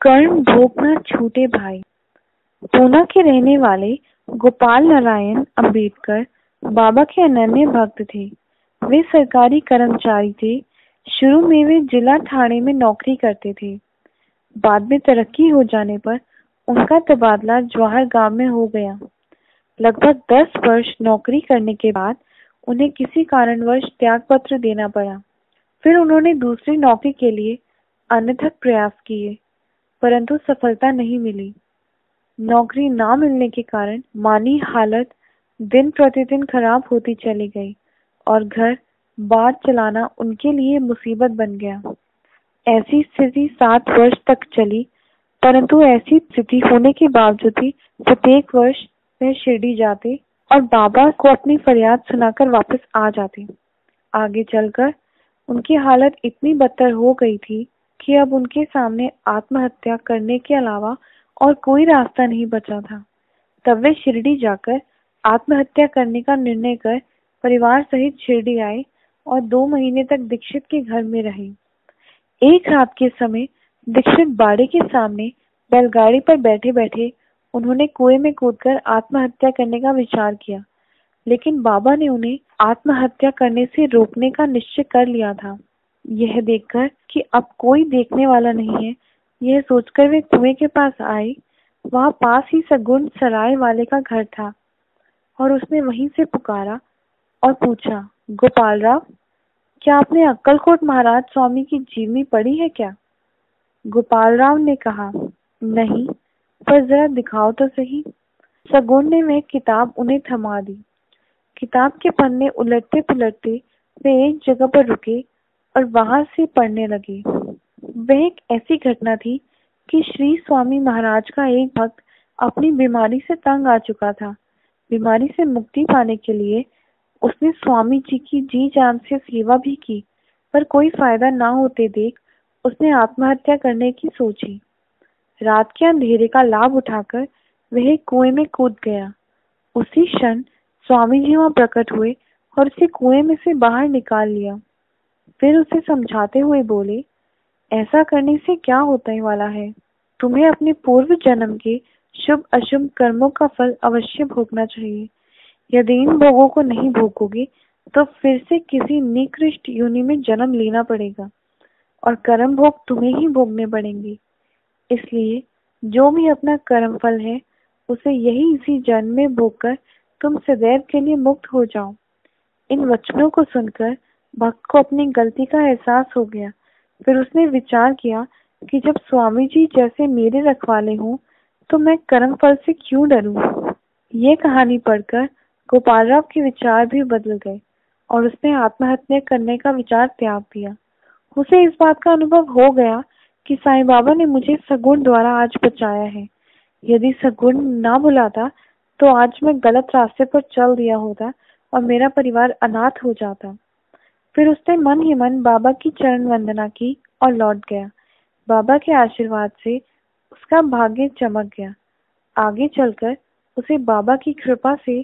कर्ण भोग न छूटे भाई। पूना के रहने वाले गोपाल नारायण अंबेडकर बाबा के अनन्य भक्त थे। वे सरकारी कर्मचारी थे। शुरू में वे जिला थाने में नौकरी करते थे। बाद में तरक्की हो जाने पर उनका तबादला जवाहर गांव में हो गया। लगभग 10 वर्ष नौकरी करने के बाद उन्हें किसी कारणवश त्याग पत्र देना पड़ा। फिर उन्होंने दूसरी नौकरी के लिए अनथक प्रयास किए, परंतु सफलता नहीं मिली। नौकरी ना मिलने के कारण माली हालत दिन प्रतिदिन खराब होती चली गई और घर बार चलाना उनके लिए मुसीबत बन गया। ऐसी स्थिति 7 वर्ष तक चली, परंतु ऐसी स्थिति होने के बावजूद भी प्रत्येक वर्ष वह शिरडी जाते और बाबा को अपनी फरियाद सुनाकर वापस आ जाते। आगे चलकर उनकी हालत इतनी बदतर हो गई थी कि अब उनके सामने आत्महत्या करने के अलावा और कोई रास्ता नहीं बचा था। तब वे शिरडी जाकर आत्महत्या करने का निर्णय कर परिवार सहित शिरडी आए और 2 महीने तक दीक्षित के घर में रहे। एक रात के समय दीक्षित बाड़े के सामने बैलगाड़ी पर बैठे बैठे उन्होंने कुएं में कूदकर आत्महत्या करने का विचार किया, लेकिन बाबा ने उन्हें आत्महत्या करने से रोकने का निश्चय कर लिया था। यह देखकर कि अब कोई देखने वाला नहीं है, यह सोचकर वे कुएं के पास आए। वहां पास ही सगुन सराय वाले का घर था और उसने वहीं से पुकारा और पूछा, गोपाल राव, क्या आपने अक्कलकोट महाराज स्वामी की जीवनी पढ़ी है क्या? गोपाल राव ने कहा, नहीं, पर जरा दिखाओ तो सही। सगुन ने वह किताब उन्हें थमा दी। किताब के पन्ने उलटते पुलटते वे एक जगह पर रुके और वहां से पढ़ने लगे। वह एक ऐसी घटना थी कि श्री स्वामी महाराज का एक भक्त अपनी बीमारी से तंग आ चुका था। बीमारी से मुक्ति पाने के लिए उसने स्वामी जी की जी जान से सेवा भी की, पर कोई फायदा ना होते देख उसने आत्महत्या करने की सोची। रात के अंधेरे का लाभ उठाकर वह कुएं में कूद गया। उसी क्षण स्वामी जी वहां प्रकट हुए और उसे कुएं में से बाहर निकाल लिया। फिर उसे समझाते हुए बोले, ऐसा करने से क्या होने वाला है? तुम्हें अपने पूर्व जन्म के शुभ अशुभ कर्मों का फल अवश्य भोगना चाहिए। यदि इन भोगों को नहीं भोगोगे तो फिर से किसी निकृष्ट योनि में जन्म लेना पड़ेगा और कर्म भोग तुम्हें ही भोगने पड़ेंगे। इसलिए जो भी अपना कर्म फल है उसे यही इसी जन्म में भोगकर तुम सदैव के लिए मुक्त हो जाओ। इन वचनों को सुनकर भक्त को अपनी गलती का एहसास हो गया। फिर उसने विचार किया कि जब स्वामी जी जैसे मेरे रखवाले हों तो मैं कर्म फल से क्यों डरूं। ये कहानी पढ़कर गोपाल राव के विचार भी बदल गए और उसने आत्महत्या करने का विचार त्याग दिया। उसे इस बात का अनुभव हो गया कि साईं बाबा ने मुझे सगुण द्वारा आज बचाया है। यदि सगुण ना बुलाता तो आज मैं गलत रास्ते पर चल दिया होता और मेरा परिवार अनाथ हो जाता। फिर उसने मन ही मन बाबा की चरण वंदना की और लौट गया। बाबा के आशीर्वाद से उसका भाग्य चमक गया। आगे चलकर उसे बाबा की कृपा से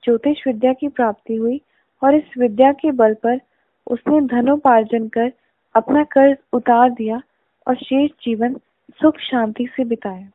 ज्योतिष विद्या की प्राप्ति हुई और इस विद्या के बल पर उसने धनोपार्जन कर अपना कर्ज उतार दिया और शेष जीवन सुख शांति से बिताया।